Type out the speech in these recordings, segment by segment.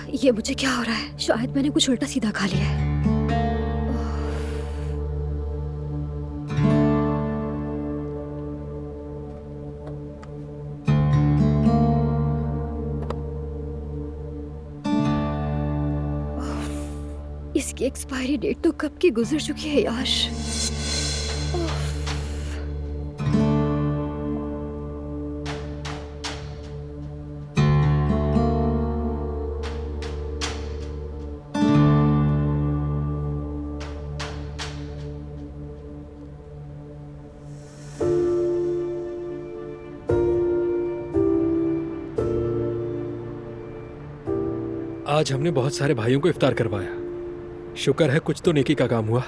ये मुझे क्या हो रहा है? शायद मैंने कुछ उल्टा सीधा खा लिया है। इसकी एक्सपायरी डेट तो कब की गुजर चुकी है यार। आज हमने बहुत सारे भाइयों को इफ्तार करवाया। शुक्र है कुछ तो नेकी का काम हुआ।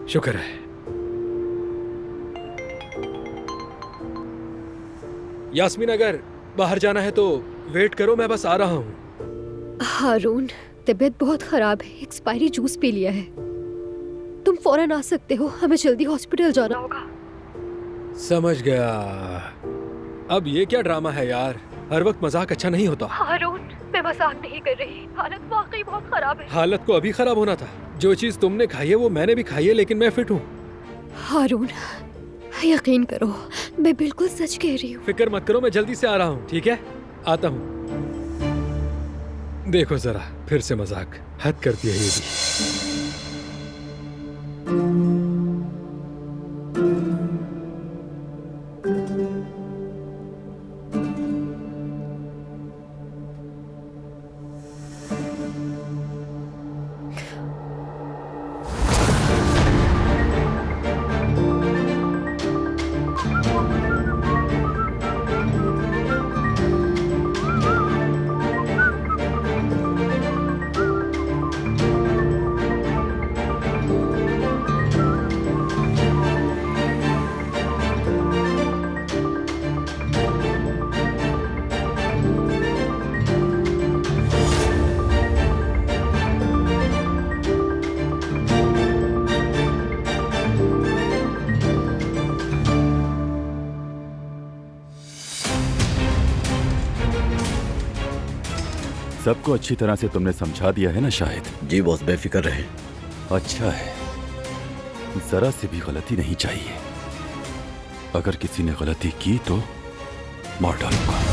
शुक्र है। यास्मीन, अगर बाहर जाना है तो वेट करो, मैं बस आ रहा हूँ। हारून, तबीयत बहुत खराब है, एक्सपायरी जूस पी लिया है। तुम फौरन आ सकते हो, हमें जल्दी हॉस्पिटल जाना होगा। समझ गया। अब ये क्या ड्रामा है यार, हर वक्त मजाक अच्छा नहीं होता। हारून, मैं मजाक नहीं कर रही, हालत वाकई बहुत खराब है। हालत को अभी खराब होना था। जो चीज तुमने खाई है वो मैंने भी खाई है, लेकिन मैं फिट हूँ। हारून, यकीन करो, मैं बिल्कुल सच कह रही हूँ। फिक्र मत करो, मैं जल्दी से आ रहा हूँ। ठीक है, आता हूँ। देखो जरा, फिर से मजाक, हद करती है ये भी। सबको अच्छी तरह से तुमने समझा दिया है ना शाहिद? जी बॉस, बेफिक्र रहे। अच्छा है, जरा से भी गलती नहीं चाहिए। अगर किसी ने गलती की तो मार डालूंगा।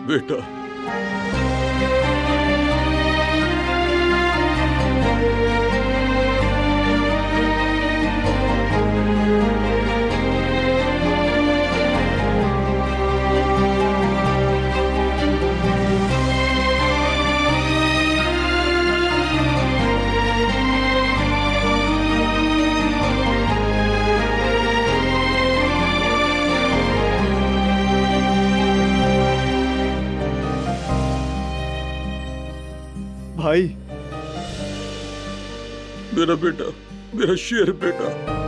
बेटा, मेरा बेटा, मेरा शेर बेटा।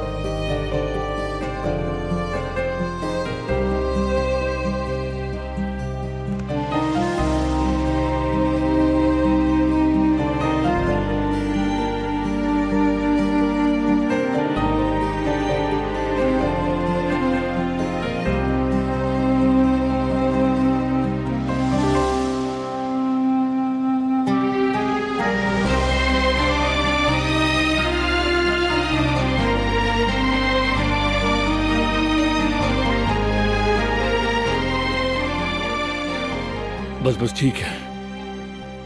बस बस ठीक है,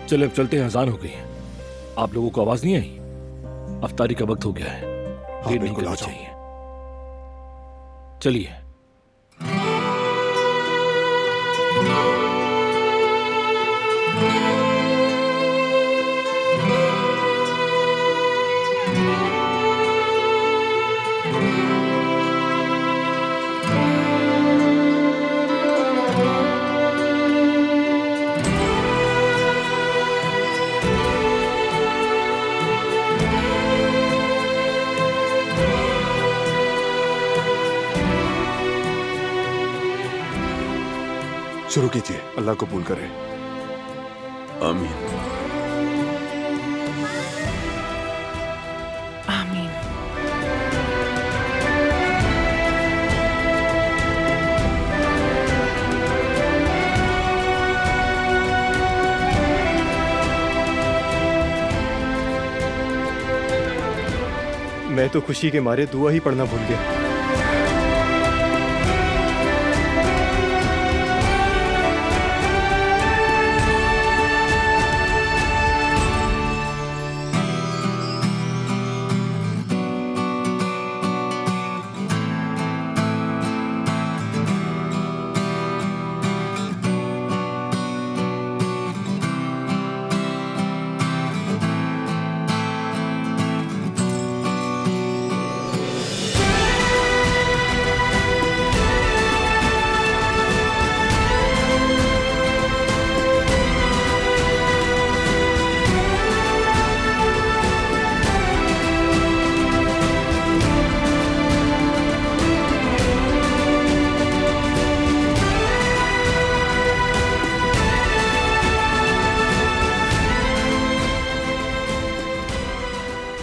चले अब चलते हैं, अजान हो गई है। आप लोगों को आवाज नहीं आई? अफ्तारी का वक्त हो गया है, देर नहीं बिल्कुल, आ करनी जाओ। चाहिए। चलिए। शुरू कीजिए, अल्लाह कबूल करे। आमीन। आमीन। मैं तो खुशी के मारे दुआ ही पढ़ना भूल गया।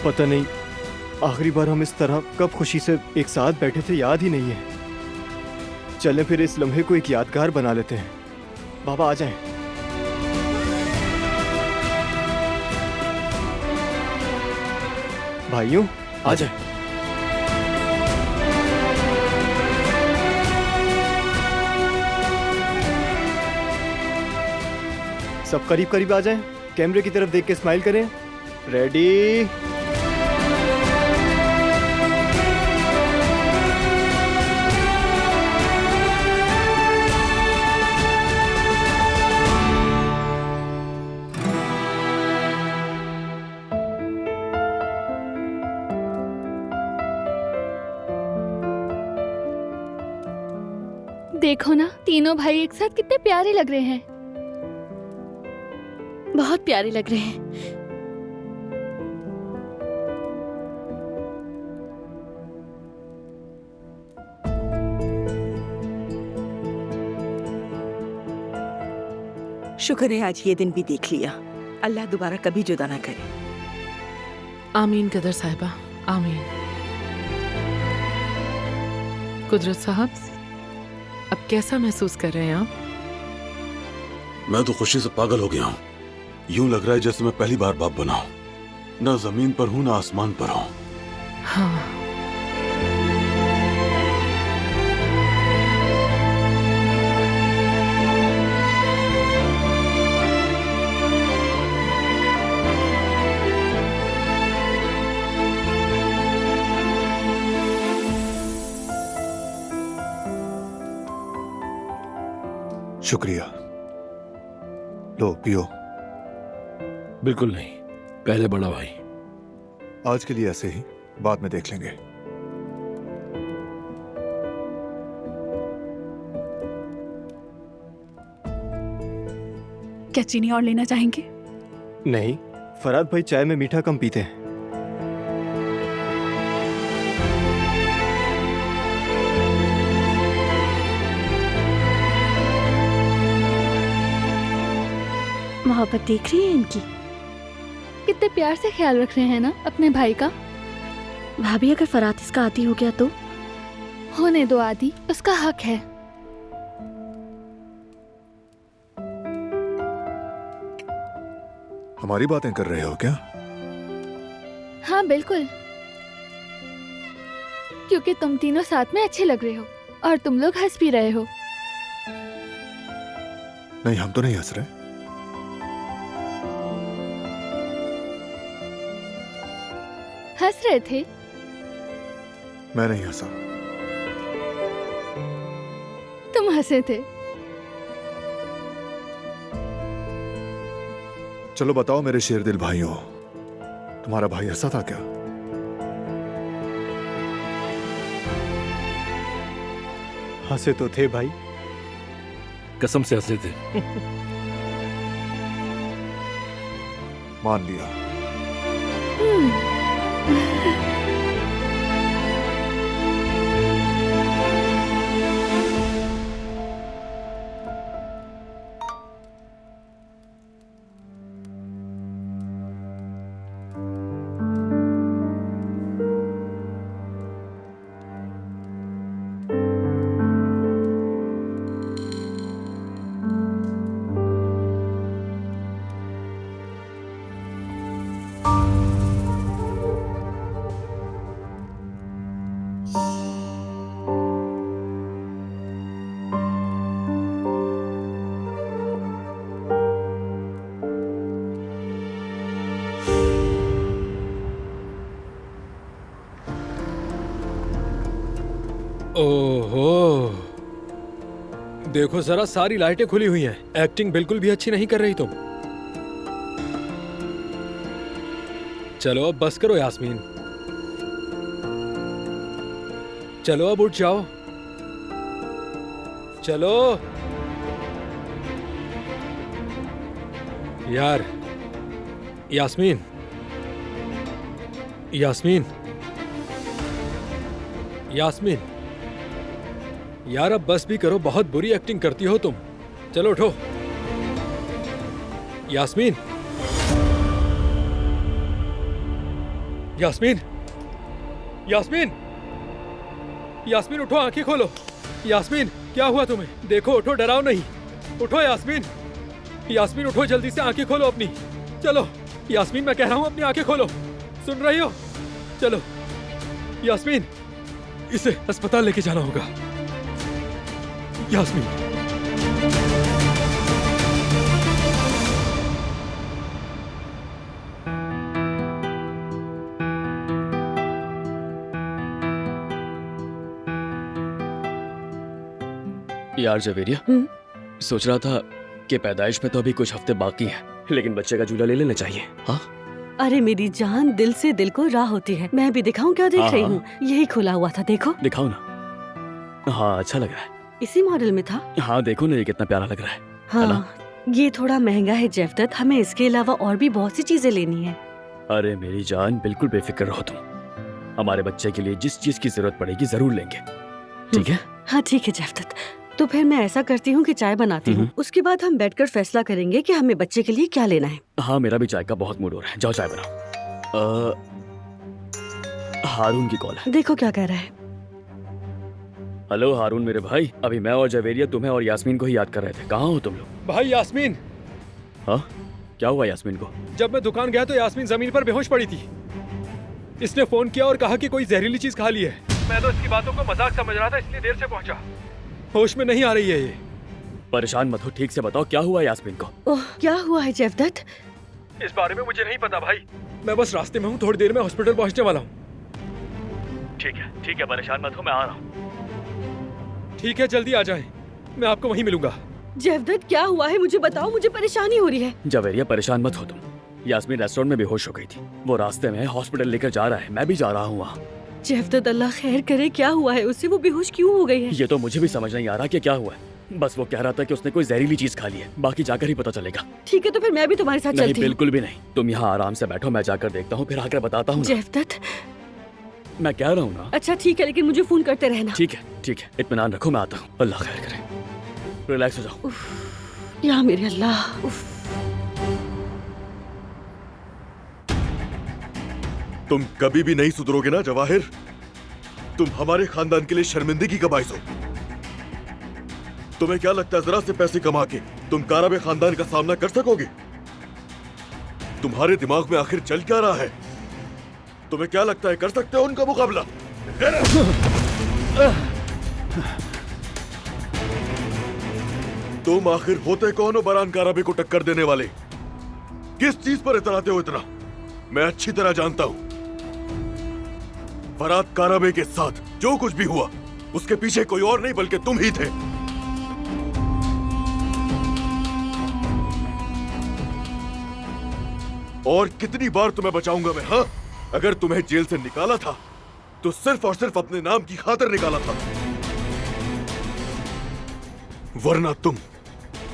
पता नहीं आखिरी बार हम इस तरह कब खुशी से एक साथ बैठे थे, याद ही नहीं है। चलें फिर इस लम्हे को एक यादगार बना लेते हैं। बाबा आ जाएं। भाइयों आ जाएं। सब करीब करीब आ जाएं। कैमरे की तरफ देख के स्माइल करें। रेडी। देखो ना, तीनों भाई एक साथ कितने प्यारे लग रहे हैं। बहुत प्यारे लग रहे हैं। शुक्र है आज ये दिन भी देख लिया। अल्लाह दोबारा कभी जुदा ना करे। आमीन कदर साहिबा, आमीन। कुदरत साहब, अब कैसा महसूस कर रहे हैं आप? मैं तो खुशी से पागल हो गया हूँ। यूं लग रहा है जैसे मैं पहली बार बाप बना हूं। ना जमीन पर हूं, ना आसमान पर हूं। हाँ, शुक्रिया। लो पियो। बिल्कुल नहीं, पहले बड़ा भाई। आज के लिए ऐसे ही, बाद में देख लेंगे। क्या चीनी और लेना चाहेंगे? नहीं, फराद भाई चाय में मीठा कम पीते हैं। मोहब्बत देख रही है इनकी। कितने प्यार से ख्याल रख रहे हैं ना अपने भाई का। भाभी अगर फरात इसका आदी हो गया तो? होने दो आदि, उसका हक है। हमारी बातें कर रहे हो क्या? हाँ बिल्कुल, क्योंकि तुम तीनों साथ में अच्छे लग रहे हो और तुम लोग हंस भी रहे हो। नहीं, हम तो नहीं हंस रहे। हंस रहे थे? मैं नहीं हंसा। तुम हंसे थे। चलो बताओ मेरे शेर दिल भाइयों, तुम्हारा भाई हंसा था क्या? हंसे तो थे भाई। कसम से हंसे थे। मान लिया। ओहो, देखो जरा, सारी लाइटें खुली हुई हैं। एक्टिंग बिल्कुल भी अच्छी नहीं कर रही तुम। चलो अब बस करो यास्मीन, चलो अब उठ जाओ, चलो यार। यास्मीन, यास्मीन, यास्मीन, यार अब बस भी करो, बहुत बुरी एक्टिंग करती हो तुम। चलो उठो। यास्मीन, यास्मीन, यास्मीन, यास्मीन उठो, आंखें खोलो। यास्मीन, क्या हुआ तुम्हें? देखो, उठो, डराओ नहीं। उठो यास्मीन, यास्मीन उठो, जल्दी से आंखें खोलो अपनी। चलो यास्मीन, मैं कह रहा हूं अपनी आंखें खोलो। सुन रही हो? चलो यास्मीन, इसे अस्पताल लेके जाना होगा। यास्मीन, यार जवेरिया, सोच रहा था कि पैदाइश में तो अभी कुछ हफ्ते बाकी हैं, लेकिन बच्चे का झूला ले लेना चाहिए। हाँ, अरे मेरी जान, दिल से दिल को राह होती है। मैं भी दिखाऊं क्या देख रही हूँ? यही खुला हुआ था, देखो। दिखाओ ना। हाँ, अच्छा लग रहा है। इसी मॉडल में था। हाँ देखो ना, ये कितना प्यारा लग रहा है। हाँ, ये थोड़ा महंगा है जेवदत, हमें इसके अलावा और भी बहुत सी चीजें लेनी है। अरे मेरी जान, बिल्कुल बेफिक्र रहो तुम। हमारे बच्चे के लिए जिस चीज की जरूरत पड़ेगी जरूर लेंगे, ठीक है? हाँ ठीक है जेवदत, तो फिर मैं ऐसा करती हूँ कि चाय बनाती हूँ, उसके बाद हम बैठकर फैसला करेंगे कि हमें बच्चे के लिए क्या लेना है। हाँ, मेरा भी चाय का बहुत मूड हो रहा है। जाओ चाय बनाओ। हारून की कॉल है, देखो क्या कह रहा है। हेलो हारून मेरे भाई, अभी मैं और जवेरिया तुम्हें और यास्मीन को ही याद कर रहे थे। कहाँ हो तुम लोग? भाई यास्मीन। हाँ, क्या हुआ यास्मीन को? जब मैं दुकान गया तो यास्मीन जमीन पर बेहोश पड़ी थी। इसने फोन किया और कहा कि कोई जहरीली चीज खा ली है। मैं तो इसकी बातों को मजाक समझ रहा था, इसलिए देर से पहुंचा। होश में नहीं आ रही है ये। परेशान मत हो, ठीक से बताओ क्या हुआ यास्मीन को? ओह, क्या हुआ है जेवदत? इस बारे में मुझे नहीं पता भाई, मैं बस रास्ते में हूँ, थोड़ी देर में हॉस्पिटल पहुंचने वाला हूँ। ठीक है, परेशान मत हो, मैं आ रहा हूँ। ठीक है, जल्दी आ जाएं, मैं आपको वहीं मिलूंगा। जेवदत क्या हुआ है, मुझे बताओ, मुझे परेशानी हो रही है। जवेरिया परेशान मत हो तुम। यास्मीन रेस्टोरेंट में बेहोश हो गई थी, वो रास्ते में हॉस्पिटल लेकर जा रहा है, मैं भी जा रहा हूँ वहाँ। जेवदत अल्लाह खैर करे, क्या हुआ है उससे? वो बेहोश क्यों हो गई है? ये तो मुझे भी समझ नहीं आ रहा कि क्या हुआ है। बस वो कह रहा था कि उसने कोई जहरीली चीज खा ली है, बाकी जाकर ही पता चलेगा। ठीक है, तो फिर मैं भी तुम्हारे साथ नहीं, चलती हूँ। बिल्कुल भी नहीं, तुम यहाँ आराम से बैठो, मैं जाकर देखता हूँ, फिर आकर बताता हूँ। जेवदत, मैं कह रहा हूँ ना। अच्छा ठीक है, लेकिन मुझे फोन करते रहना। ठीक है, इत्मीनान रखो, मैं आता हूँ। अल्लाह खैर करे, रिलैक्स हो जाओ। या मेरे अल्लाह। तुम कभी भी नहीं सुधरोगे ना जवाहिर। तुम हमारे खानदान के लिए शर्मिंदगी का बाइस हो। तुम्हें क्या लगता है जरा से पैसे कमा के तुम काराबे खानदान का सामना कर सकोगे? तुम्हारे दिमाग में आखिर चल क्या रहा है? तुम्हें क्या लगता है कर सकते हो उनका मुकाबला? तुम आखिर होते कौन हो बरान काराबे को टक्कर देने वाले? किस चीज पर इतराते हो इतना? मैं अच्छी तरह जानता हूं। फरात काराबे के साथ जो कुछ भी हुआ उसके पीछे कोई और नहीं बल्कि तुम ही थे। और कितनी बार तुम्हें बचाऊंगा मैं? हाँ, अगर तुम्हें जेल से निकाला था तो सिर्फ और सिर्फ अपने नाम की खातिर निकाला था, वरना तुम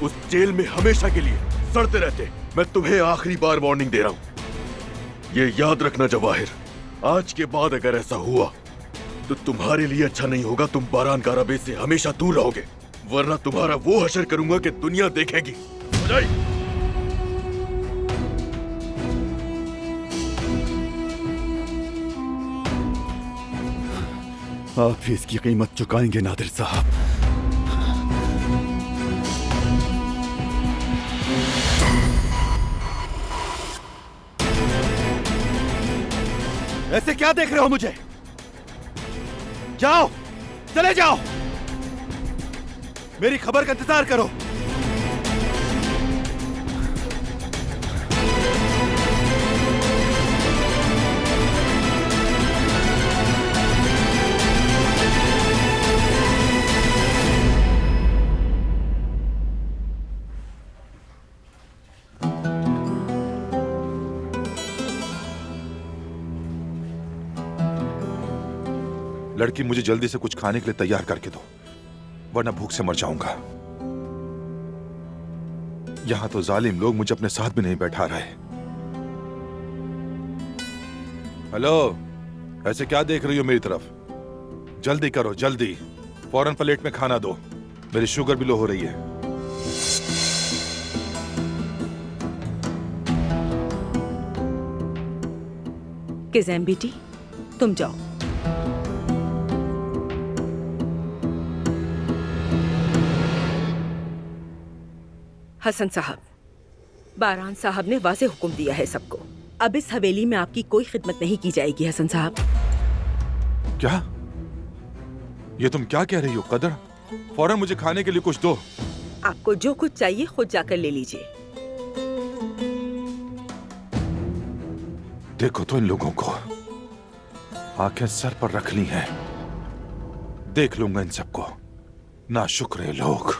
उस जेल में हमेशा के लिए सड़ते रहते। मैं तुम्हें आखिरी बार वार्निंग दे रहा हूं, ये याद रखना जवाहिर, आज के बाद अगर ऐसा हुआ तो तुम्हारे लिए अच्छा नहीं होगा। तुम बारान काराबे से हमेशा दूर रहोगे, वरना तुम्हारा वो हशर करूंगा कि दुनिया देखेगी। समझाई? आप भी इसकी कीमत चुकाएंगे नादिर साहब। ऐसे क्या देख रहे हो मुझे? जाओ, चले जाओ, मेरी खबर का इंतजार करो। लड़की, मुझे जल्दी से कुछ खाने के लिए तैयार करके दो, वरना भूख से मर जाऊंगा। यहां तो जालिम लोग मुझे अपने साथ भी नहीं बैठा रहे। हेलो, ऐसे क्या देख रही हो मेरी तरफ? जल्दी करो, जल्दी, फौरन प्लेट में खाना दो, मेरी शुगर भी लो हो रही है। किज़ैम बेटी, तुम जाओ। हसन साहब, बारान साहब ने वाज़े हुक्म दिया है सबको, अब इस हवेली में आपकी कोई खिदमत नहीं की जाएगी। हसन साहब, क्या? ये तुम क्या कह रही हो कदर? फौरन मुझे खाने के लिए कुछ दो। आपको जो कुछ चाहिए खुद जाकर ले लीजिए। देखो तो इन लोगों को, आंखें सर पर रख ली हैं। देख लूंगा इन सबको, ना शुक्र लोग।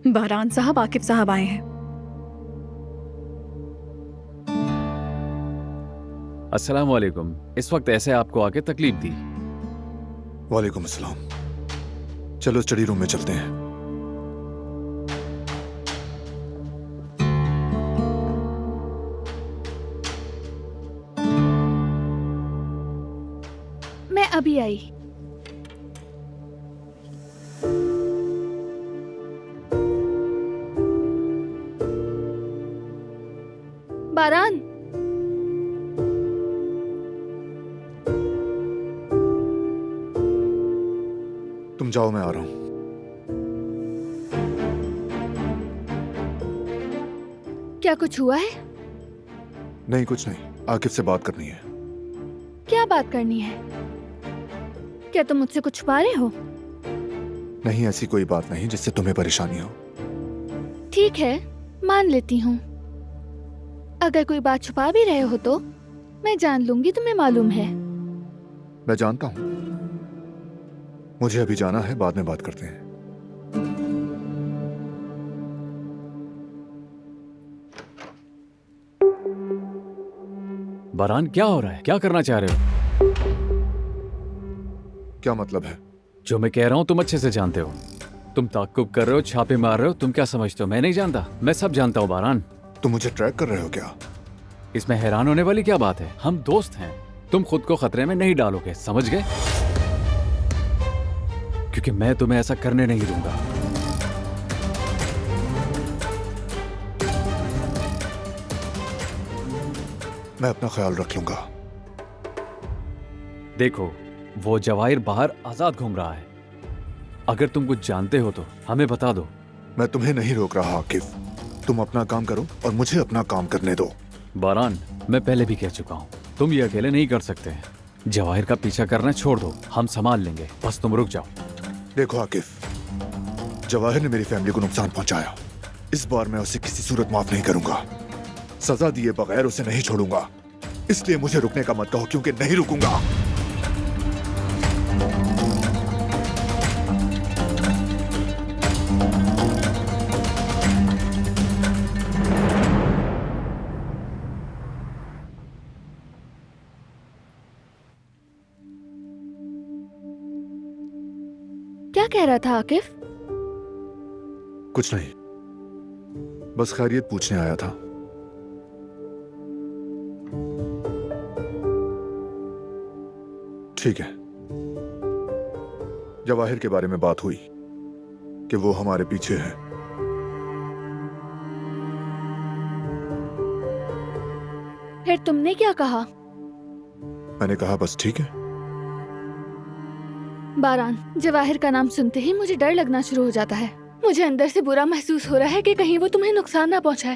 बहरान साहब, आकिब साहब आए हैं। अस्सलाम वालेकुम। इस वक्त ऐसे आपको आके तकलीफ दी? वालेकुम अस्सलाम। चलो स्टडी रूम में चलते हैं। मैं अभी आई। बारान, तुम जाओ, मैं आ रहा हूं। क्या कुछ हुआ है? नहीं, कुछ नहीं, आकिब से बात करनी है। क्या बात करनी है? क्या तुम मुझसे कुछ छुपा रहे हो? नहीं, ऐसी कोई बात नहीं जिससे तुम्हें परेशानी हो। ठीक है, मान लेती हूँ। अगर कोई बात छुपा भी रहे हो तो मैं जान लूंगी, तुम्हें मालूम है। मैं जानता हूं, मुझे अभी जाना है, बाद में बात करते हैं। बारान, क्या हो रहा है? क्या करना चाह रहे हो? क्या मतलब है? जो मैं कह रहा हूं तुम अच्छे से जानते हो। तुम ताक्कुब कर रहे हो, छापे मार रहे हो, तुम क्या समझते हो मैं नहीं जानता? मैं सब जानता हूं बारान। तुम मुझे ट्रैक कर रहे हो क्या? इसमें हैरान होने वाली क्या बात है? हम दोस्त हैं, तुम खुद को खतरे में नहीं डालोगे, समझ गए? क्योंकि मैं तुम्हें ऐसा करने नहीं दूंगा। मैं अपना ख्याल रख लूंगा। देखो, वो जवाहिर बाहर आजाद घूम रहा है। अगर तुम कुछ जानते हो तो हमें बता दो। मैं तुम्हें नहीं रोक रहा आकिफ, तुम अपना काम करो और मुझे अपना काम करने दो। बारान, मैं पहले भी कह चुका हूँ, तुम ये अकेले नहीं कर सकते। जवाहिर का पीछा करना छोड़ दो, हम संभाल लेंगे, बस तुम रुक जाओ। देखो आकिफ, जवाहिर ने मेरी फैमिली को नुकसान पहुंचाया। इस बार मैं उसे किसी सूरत माफ नहीं करूंगा। सजा दिए बगैर उसे नहीं छोड़ूंगा। इसलिए मुझे रुकने का मत कहो, क्योंकि नहीं रुकूंगा। क्या कह रहा था आकिफ? कुछ नहीं, बस खैरियत पूछने आया था। ठीक है, जवाहिर के बारे में बात हुई कि वो हमारे पीछे है। फिर तुमने क्या कहा? मैंने कहा बस ठीक है। बारान, जवाहिर का नाम सुनते ही मुझे डर लगना शुरू हो जाता है। मुझे अंदर से बुरा महसूस हो रहा है कि कहीं वो तुम्हें नुकसान ना पहुंचाए।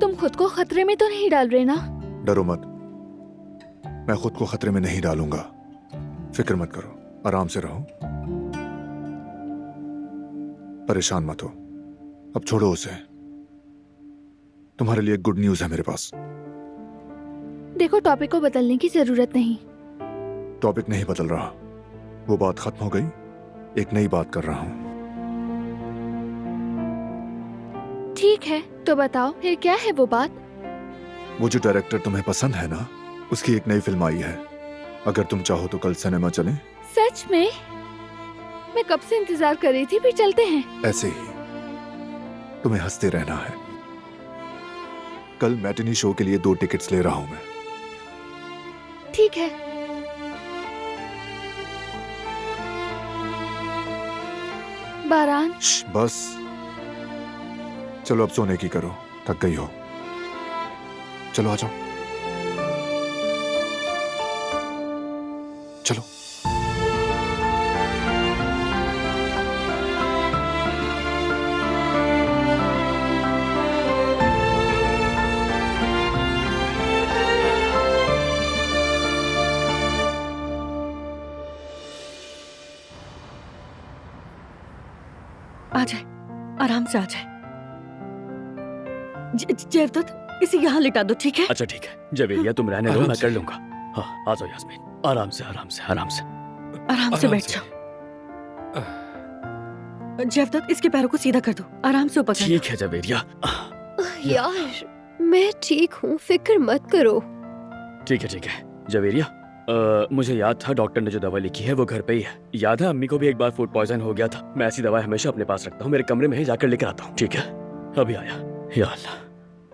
तुम खुद को खतरे में तो नहीं डाल रहे ना? डरो मत, मैं खुद को खतरे में नहीं डालूंगा। फिक्र मत करो, आराम से रहो, परेशान मत हो। अब छोड़ो उसे। तुम्हारे लिए गुड न्यूज है मेरे पास। देखो, टॉपिक को बदलने की जरूरत नहीं। टॉपिक नहीं बदल रहा, वो बात खत्म हो गई, एक नई बात कर रहा हूं। ठीक है, तो बताओ फिर क्या है वो बात? वो जो डायरेक्टर तुम्हें पसंद है ना, उसकी एक नई फिल्म आई है। अगर तुम चाहो तो कल सिनेमा चलें। सच में? मैं कब से इंतजार कर रही थी, फिर चलते हैं। ऐसे ही तुम्हें हंसते रहना है। कल मैटिनी शो के लिए 2 टिकट्स ले रहा हूं मैं। ठीक है। बारान, बस चलो अब सोने की करो, थक गई हो। चलो आ जाओ, चलो। आ जाए, आराम से आ जाए। जयवदत्त, इसे यहाँ लिटा दो, ठीक है? अच्छा ठीक है, जवेरिया तुम रहने दो, मैं कर लूंगा। हाँ, आ जाओ यास्मीन, आराम से आराम से आराम से आराम से बैठ जाओ। जयवदत्त, इसके पैरों को सीधा कर दो, आराम से ऊपर। ठीक है जवेरिया। यार, मैं ठीक हूँ, फिक्र मत करो। ठीक है जवेरिया, मुझे याद था डॉक्टर ने जो दवा लिखी है वो घर पे ही है। याद है अम्मी को भी एक बार फूड पॉइजन हो गया था। मैं ऐसी दवा हमेशा अपने पास रखता हूँ, मेरे कमरे में ही जाकर लेकर आता हूँ। ठीक है, अभी आया। या अल्लाह,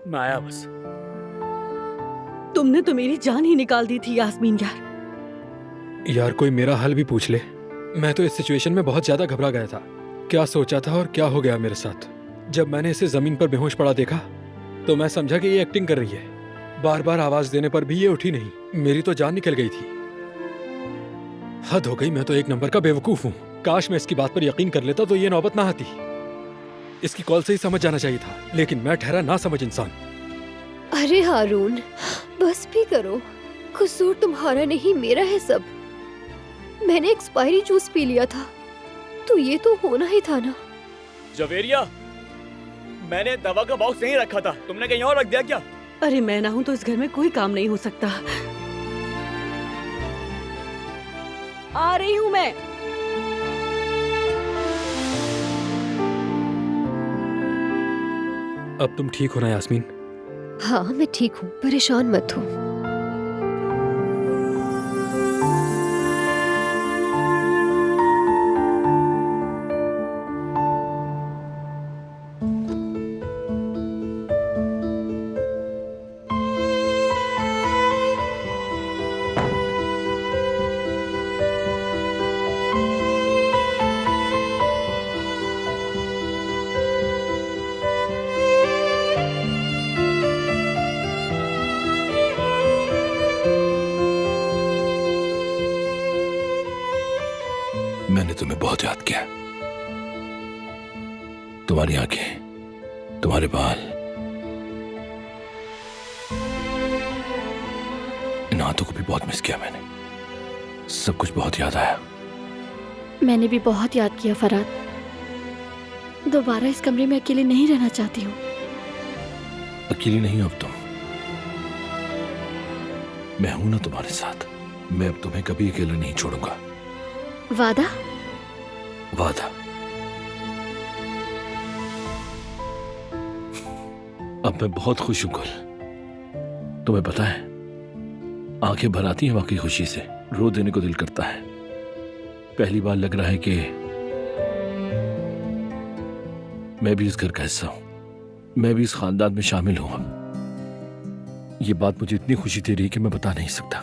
मैं आया बस। तुमने तो मेरी जान ही निकाल दी थी यास्मीन यार कोई मेरा हाल भी पूछ ले। मैं तो इस सिचुएशन में बहुत ज्यादा घबरा गया था। क्या सोचा था और क्या हो गया मेरे साथ। जब मैंने इसे जमीन पर बेहोश पड़ा देखा तो मैं समझा कि ये एक्टिंग कर रही है। बार बार आवाज देने पर भी ये उठी नहीं। मेरी तो जान निकल गई थी। हद हो गई, मैं तो एक नंबर का बेवकूफ हूँ। काश मैं इसकी बात पर यकीन कर लेता तो ये नौबत ना आती। इसकी कॉल से ही समझ जाना चाहिए था, लेकिन मैं ठहरा ना समझ इंसान। अरे हारून, बस भी करो। कसूर तुम्हारा नहीं, मेरा है सब। मैंने एक्सपायरी जूस पी लिया था, तो ये तो होना ही था ना। जवेरिया, मैंने दवा का बॉक्स नहीं रखा था, तुमने कहीं और रख दिया क्या? अरे मैं ना हूं तो इस घर में कोई काम नहीं हो सकता। आ रही हूं मैं। अब तुम ठीक हो ना यास्मीन? हाँ मैं ठीक हूँ, परेशान मत हो। बहुत याद किया। तुम्हारी आंखें, तुम्हारे बाल, इन हाथों को भी बहुत मिस किया मैंने। सब कुछ बहुत याद आया। मैंने भी बहुत याद किया फरहाद। दोबारा इस कमरे में अकेले नहीं रहना चाहती हूँ। अकेली नहीं हो अब तुम, मैं हूं ना तुम्हारे साथ। मैं अब तुम्हें कभी अकेला नहीं छोड़ूंगा। वादा? वादा। अब मैं बहुत खुश हूं गुल। तुम्हें पता है, आंखें भर आती हैं वाकई खुशी से, रो देने को दिल करता है। पहली बार लग रहा है कि मैं भी इस घर का हिस्सा हूं, मैं भी इस खानदान में शामिल हूं। अब ये बात मुझे इतनी खुशी दे रही है कि मैं बता नहीं सकता।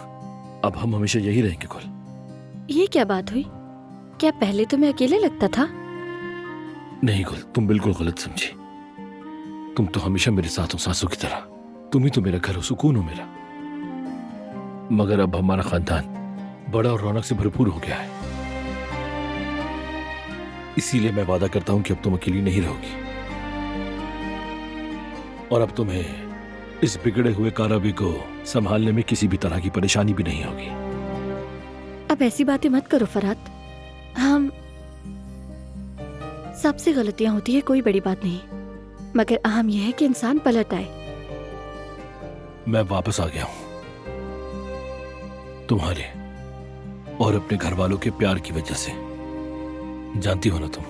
अब हम हमेशा यही रहेंगे गुल। ये क्या बात हुई? क्या पहले तुम्हें अकेले लगता था? नहीं गुल, तुम बिल्कुल गलत समझी। तुम तो हमेशा मेरे साथ हो, सांसों की तरह। तुम ही तो मेरा घर हो, सुकून हो मेरा। मगर अब हमारा खानदान बड़ा और रौनक से भरपूर हो गया है। इसीलिए मैं वादा करता हूं कि अब तुम अकेली नहीं रहोगी, और अब तुम्हें इस बिगड़े हुए काराबी को संभालने में किसी भी तरह की परेशानी भी नहीं होगी। अब ऐसी बातें मत करो फरहाद। हम सबसे गलतियां होती है, कोई बड़ी बात नहीं, मगर अहम यह है कि इंसान पलट आए। मैं वापस आ गया हूं तुम्हारे और अपने घर वालों के प्यार की वजह से। जानती हो ना तुम,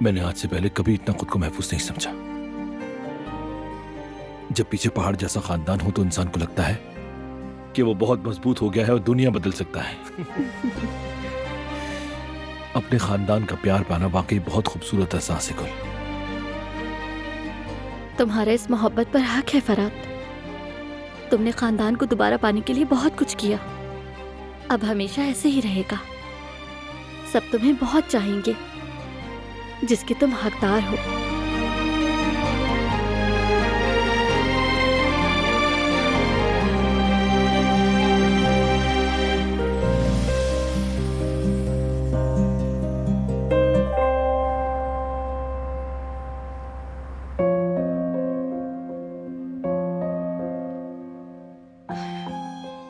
मैंने आज से पहले कभी इतना खुद को महफूज नहीं समझा। जब पीछे पहाड़ जैसा खानदान हो तो इंसान को लगता है कि वो बहुत मजबूत हो गया है और दुनिया बदल सकता है। अपने खानदान का प्यार पाना वाकई बहुत खूबसूरत एहसास है गुल। तुम्हारे इस मोहब्बत पर हक है फरहाद। तुमने खानदान को दोबारा पाने के लिए बहुत कुछ किया। अब हमेशा ऐसे ही रहेगा। सब तुम्हें बहुत चाहेंगे, जिसके तुम हकदार हो।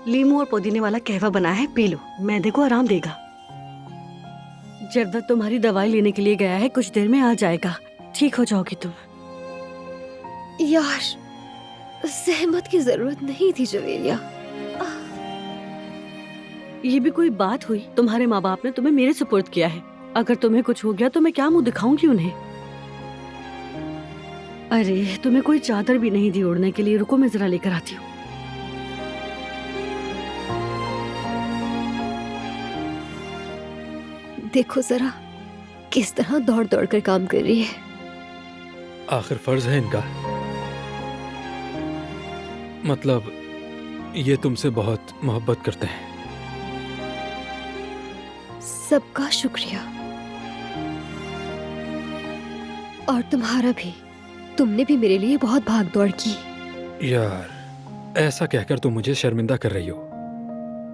लीमू और पुदीने वाला कहवा बना है, पी लो, मैदे को आराम देगा। जर्दा तुम्हारी दवाई लेने के लिए गया है, कुछ देर में आ जाएगा। ठीक हो जाओगी तुम। यार, सहमत की जरूरत नहीं थी जवेरिया। ये भी कोई बात हुई? तुम्हारे माँ बाप ने तुम्हें मेरे सुपुर्द किया है। अगर तुम्हें कुछ हो गया तो मैं क्या मुंह दिखाऊंगी उन्हें? अरे, तुम्हें कोई चादर भी नहीं दी ओढ़ने के लिए। रुको, मैं जरा लेकर आती हूँ। देखो जरा किस तरह दौड़ दौड़ कर काम कर रही है। आखिर फर्ज है इनका। मतलब ये तुमसे बहुत मोहब्बत करते हैं। सबका शुक्रिया, और तुम्हारा भी। तुमने भी मेरे लिए बहुत भाग दौड़ की। यार, ऐसा कहकर तुम मुझे शर्मिंदा कर रही हो।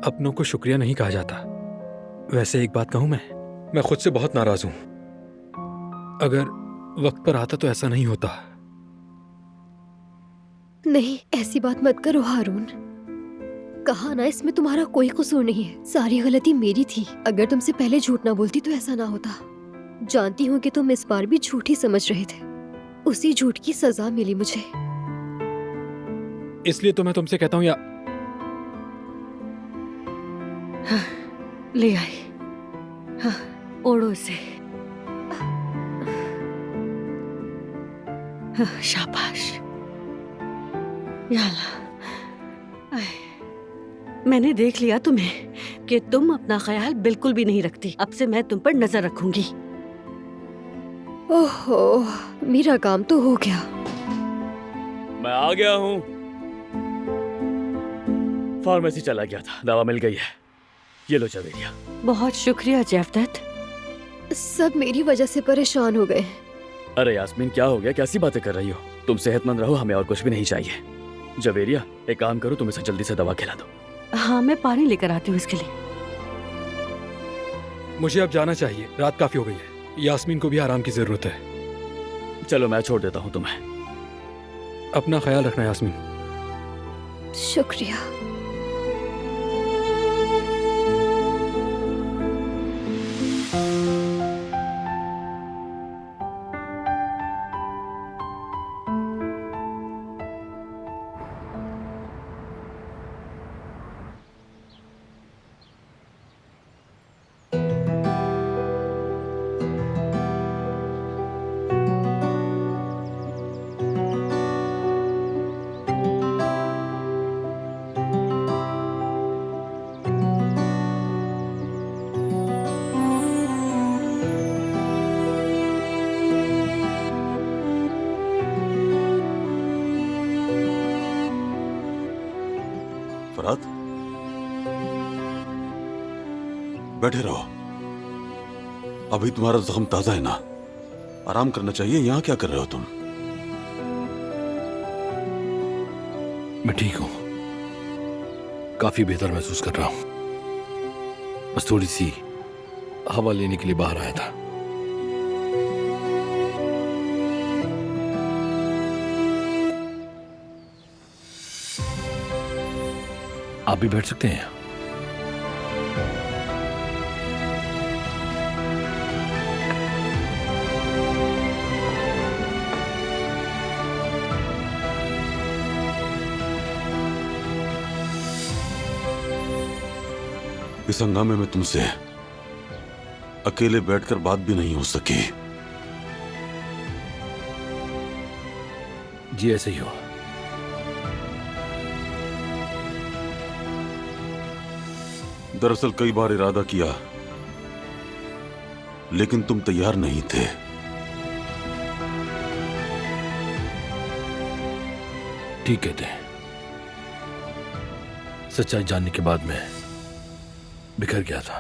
अपनों को शुक्रिया नहीं कहा जाता। वैसे एक बात कहूं, मैं खुद से बहुत नाराज हूं। अगर वक्त पर आता तो ऐसा नहीं होता। नहीं, ऐसी बात मत करो हारून। कहा ना, इसमें तुम्हारा कोई कसूर नहीं है। सारी गलती मेरी थी। अगर तुमसे पहले झूठ ना बोलती तो ऐसा ना होता। जानती हूँ कि तुम इस बार भी झूठ ही समझ रहे थे। उसी झूठ की सजा मिली मुझे। इसलिए तो मैं तुमसे कहता हूँ या हाँ, ले आई। हाँ, ओढ़ो इसे। हाँ, शाबाश। या अल्लाह, मैंने देख लिया तुम्हें कि तुम अपना ख्याल बिल्कुल भी नहीं रखती। अब से मैं तुम पर नजर रखूंगी। ओहो, मेरा काम तो हो गया। मैं आ गया हूँ। फार्मेसी चला गया था, दवा मिल गई है। ये लो जवेरिया। बहुत शुक्रिया जेवदत। सब मेरी वजह से परेशान हो गए। अरे यास्मीन, क्या हो गया? कैसी बातें कर रही हो? तुम सेहतमंद रहो, हमें और कुछ भी नहीं चाहिए। जवेरिया, एक काम करो, तुम इसे जल्दी से दवा खिला दो। हाँ, मैं पानी लेकर आती हूँ इसके लिए। मुझे अब जाना चाहिए, रात काफी हो गई है। यास्मीन को भी आराम की जरूरत है। चलो मैं छोड़ देता हूँ तुम्हें। अपना ख्याल रखना यास्मीन। शुक्रिया। फराद, बैठे रहो। अभी तुम्हारा जख्म ताजा है ना, आराम करना चाहिए। यहाँ क्या कर रहे हो तुम? मैं ठीक हूं, काफी बेहतर महसूस कर रहा हूं। बस थोड़ी सी हवा लेने के लिए बाहर आया था। आप भी बैठ सकते हैं। इस हंगामे में तुमसे अकेले बैठकर बात भी नहीं हो सकी। जी ऐसे ही हो। दरअसल कई बार इरादा किया, लेकिन तुम तैयार नहीं थे। ठीक कहते हैं, सच्चाई जानने के बाद मैं बिखर गया था,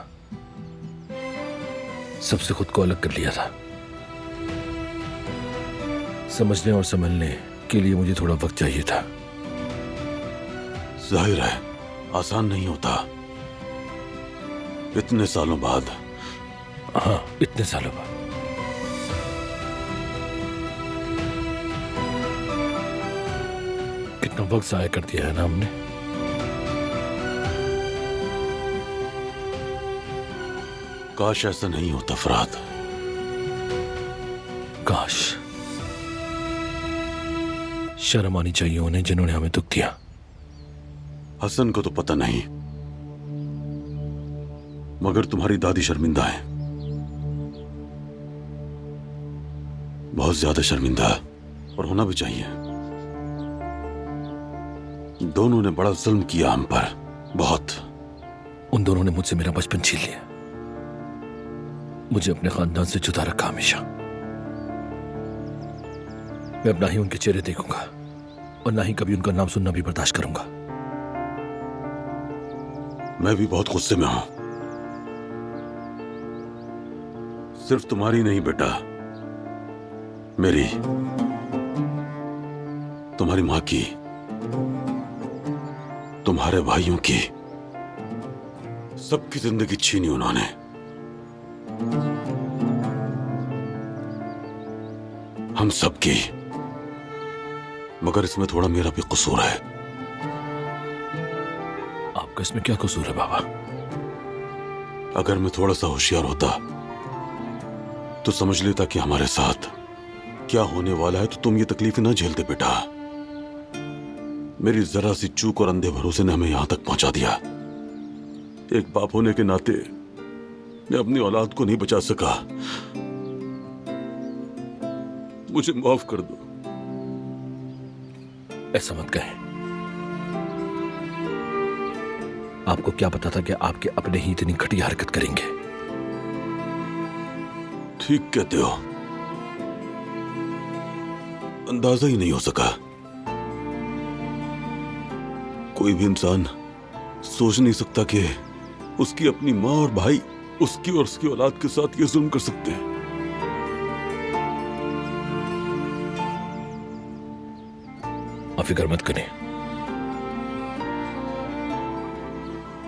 सबसे खुद को अलग कर लिया था। समझने और संभलने के लिए मुझे थोड़ा वक्त चाहिए था। जाहिर है आसान नहीं होता, इतने सालों बाद। हाँ, इतने सालों बाद। कितना वक्त जाया कर दिया है ना हमने। काश ऐसा नहीं होता फराद। काश। शर्म आनी चाहिए उन्हें जिन्होंने हमें दुख दिया। हसन को तो पता नहीं, मगर तुम्हारी दादी शर्मिंदा है, बहुत ज्यादा शर्मिंदा, और होना भी चाहिए। दोनों ने बड़ा जुल्म किया हम पर, बहुत। उन दोनों ने मुझसे मेरा बचपन छीन लिया, मुझे अपने खानदान से जुदा रखा हमेशा। मैं अब ना ही उनके चेहरे देखूंगा और ना ही कभी उनका नाम सुनना भी बर्दाश्त करूंगा। मैं भी बहुत गुस्से में हूं, सिर्फ तुम्हारी नहीं बेटा, मेरी, तुम्हारी मां की, तुम्हारे भाइयों की, सबकी जिंदगी छीनी उन्होंने। हम सबकी, मगर इसमें थोड़ा मेरा भी कसूर है। आपका इसमें क्या कसूर है बाबा? अगर मैं थोड़ा सा होशियार होता तो समझ लेता कि हमारे साथ क्या होने वाला है, तो तुम ये तकलीफें ना झेलते बेटा। मेरी जरा सी चूक और अंधे भरोसे ने हमें यहां तक पहुंचा दिया। एक बाप होने के नाते मैं अपनी औलाद को नहीं बचा सका। मुझे माफ कर दो। ऐसा मत कहें। आपको क्या पता था कि आपके अपने ही इतनी घटिया हरकत करेंगे? ठीक कहते हो, अंदाजा ही नहीं हो सका। कोई भी इंसान सोच नहीं सकता कि उसकी अपनी माँ और भाई उसकी और उसकी औलाद के साथ ये जुल्म कर सकते हैं। आप फिक्र मत करें,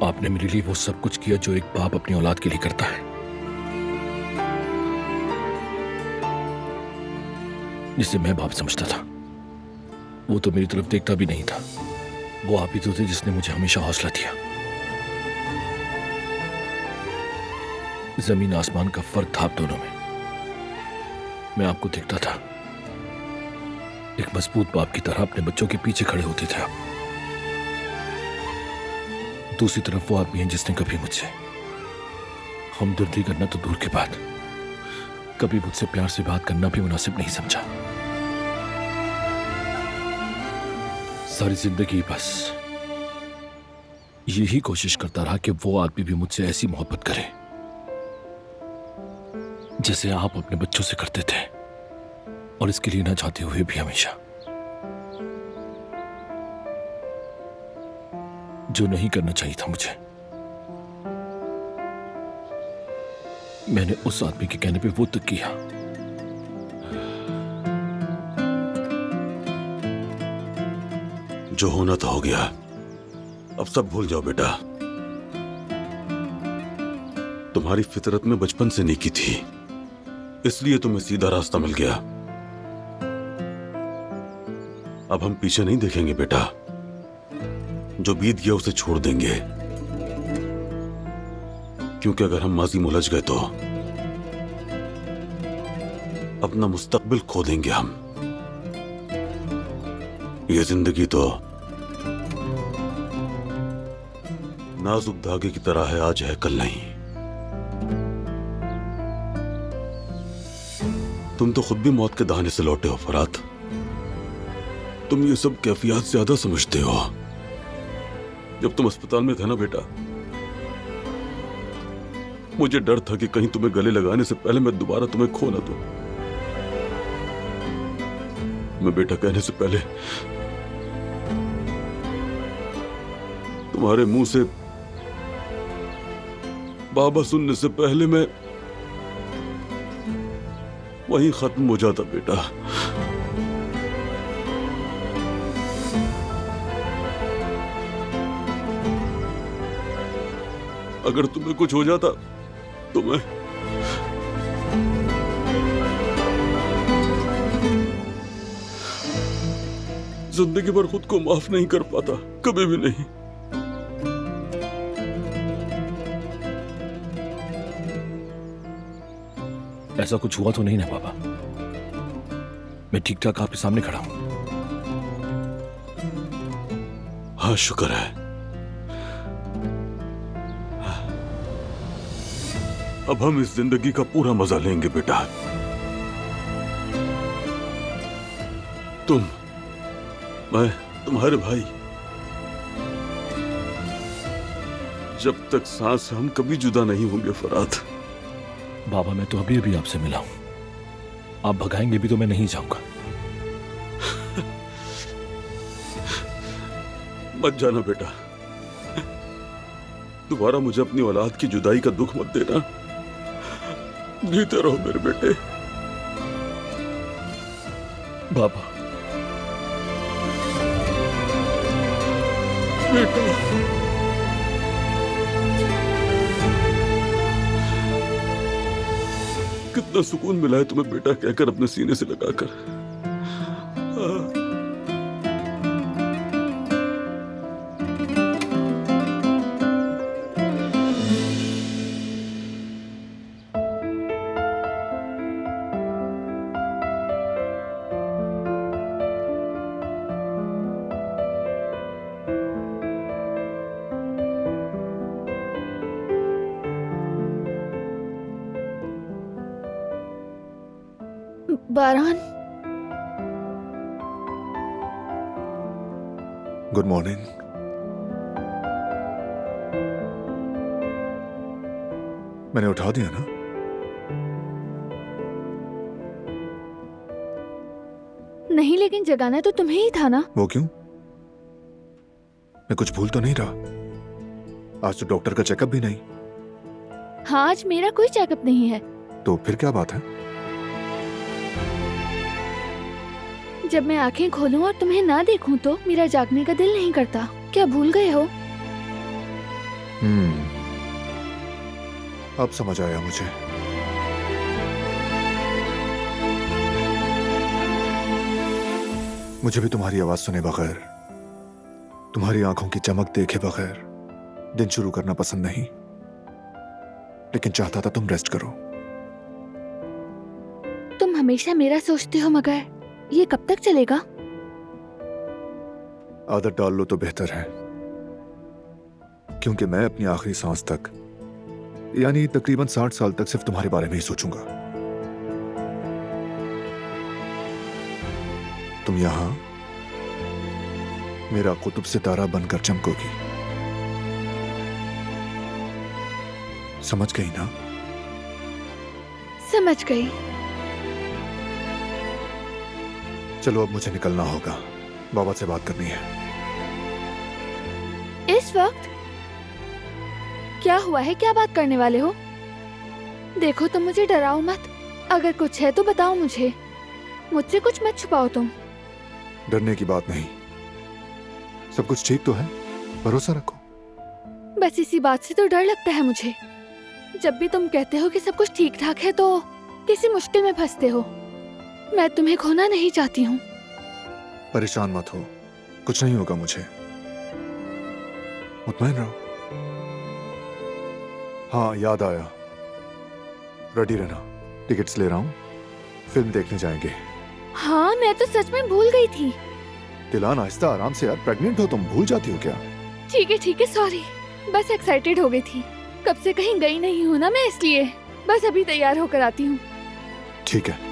आपने मेरे लिए वो सब कुछ किया जो एक बाप अपनी औलाद के लिए करता है। जिसे मैं बाप समझता था। वो तो मेरी तरफ देखता भी नहीं था। वो आप ही तो थे जिसने मुझे हमेशा हौसला दिया। जमीन आसमान का फर्क था आप दोनों में। मैं आपको देखता था, एक मजबूत बाप की तरह अपने बच्चों के पीछे खड़े होते थे आप। दूसरी तरफ वो आदमी है जिसने कभी मुझसे हमदर्दी करना तो दूर की बात, कभी मुझसे प्यार से बात करना भी मुनासिब नहीं समझा। सारी जिंदगी बस यही कोशिश करता रहा कि वो आदमी भी मुझसे ऐसी मोहब्बत करे जैसे आप अपने बच्चों से करते थे, और इसके लिए ना चाहते हुए भी हमेशा। जो नहीं करना चाहिए था मुझे, मैंने उस आदमी के कहने पे वो तक किया। जो होना था हो गया, अब सब भूल जाओ बेटा। तुम्हारी फितरत में बचपन से नेकी थी, इसलिए तुम्हें सीधा रास्ता मिल गया। अब हम पीछे नहीं देखेंगे बेटा, जो बीत गया उसे छोड़ देंगे, क्योंकि अगर हम माजी में उलझ गए तो अपना मुस्तकबिल खो देंगे हम। ये जिंदगी तो नाजुक धागे की तरह है, आज है कल नहीं। तुम तो खुद भी मौत के दहाने से लौटे हो फरात। तुम ये सब कैफियत ज्यादा समझते हो। जब तुम अस्पताल में थे ना बेटा, मुझे डर था कि कहीं तुम्हें गले लगाने से पहले मैं दोबारा तुम्हें खो ना दूं। मैं बेटा कहने से पहले तुम्हारे मुंह से बाबा सुनने से पहले मैं वहीं खत्म हो जाता बेटा। अगर तुम्हें कुछ हो जाता तो मैं जिंदगी भर खुद को माफ नहीं कर पाता, कभी भी नहीं। ऐसा कुछ हुआ तो नहीं ना पापा? मैं ठीक ठाक आपके सामने खड़ा हूं। हाँ शुक्र है। अब हम इस जिंदगी का पूरा मजा लेंगे बेटा। तुम, मैं, तुम्हारे भाई, जब तक सांस हम कभी जुदा नहीं होंगे फरात। बाबा मैं तो अभी अभी आपसे मिला हूं, आप भगाएंगे भी तो मैं नहीं जाऊंगा। मत जाना बेटा, दोबारा मुझे अपनी औलाद की जुदाई का दुख मत देना। जीते रहो मेरे बेटे। बाबा बेटा, कितना सुकून मिला है तुम्हें बेटा कहकर अपने सीने से लगाकर। बारान, गुड मॉर्निंग। मैंने उठा दिया ना? नहीं लेकिन जगाना तो तुम्हें ही था ना। वो क्यों? मैं कुछ भूल तो नहीं रहा? आज तो डॉक्टर का चेकअप भी नहीं। हाँ आज मेरा कोई चेकअप नहीं है। तो फिर क्या बात है? जब मैं आंखें खोलूं और तुम्हें ना देखूं तो मेरा जागने का दिल नहीं करता। क्या भूल गए हो? अब समझ आया मुझे। मुझे भी तुम्हारी आवाज सुने बगैर, तुम्हारी आंखों की चमक देखे बगैर दिन शुरू करना पसंद नहीं, लेकिन चाहता था तुम रेस्ट करो। तुम हमेशा मेरा सोचते हो, मगर ये कब तक चलेगा? आदत डाल लो तो बेहतर है, क्योंकि मैं अपनी आखिरी सांस तक, यानी तकरीबन 60 साल तक सिर्फ तुम्हारे बारे में ही सोचूंगा। तुम यहां मेरा कुतुब सितारा बनकर चमकोगी। समझ गई ना? समझ गई। चलो अब मुझे निकलना होगा, बाबा से बात करनी है। इस वक्त? क्या हुआ है? क्या बात करने वाले हो? देखो तुम मुझे डराओ मत, अगर कुछ है तो बताओ मुझे, मुझसे कुछ मत छुपाओ तुम। डरने की बात नहीं, सब कुछ ठीक तो है, भरोसा रखो। बस इसी बात से तो डर लगता है मुझे। जब भी तुम कहते हो कि सब कुछ ठीक ठाक है तो किसी मुश्किल में फंसते हो। मैं तुम्हें खोना नहीं चाहती हूँ। परेशान मत हो, कुछ नहीं होगा मुझे, मुतमईन रहो। हाँ याद आया, रेडी रहना, टिकट्स ले रहा हूँ, फिल्म देखने जाएंगे। हाँ मैं तो सच में भूल गई थी। दिलान आहिस्ता, आराम से यार, प्रेग्नेंट हो तुम, भूल जाती हो क्या? ठीक है सॉरी, बस एक्साइटेड हो गई थी। कब से कहीं गई नहीं हूँ ना मैं, इसलिए बस अभी तैयार होकर आती हूँ। ठीक है।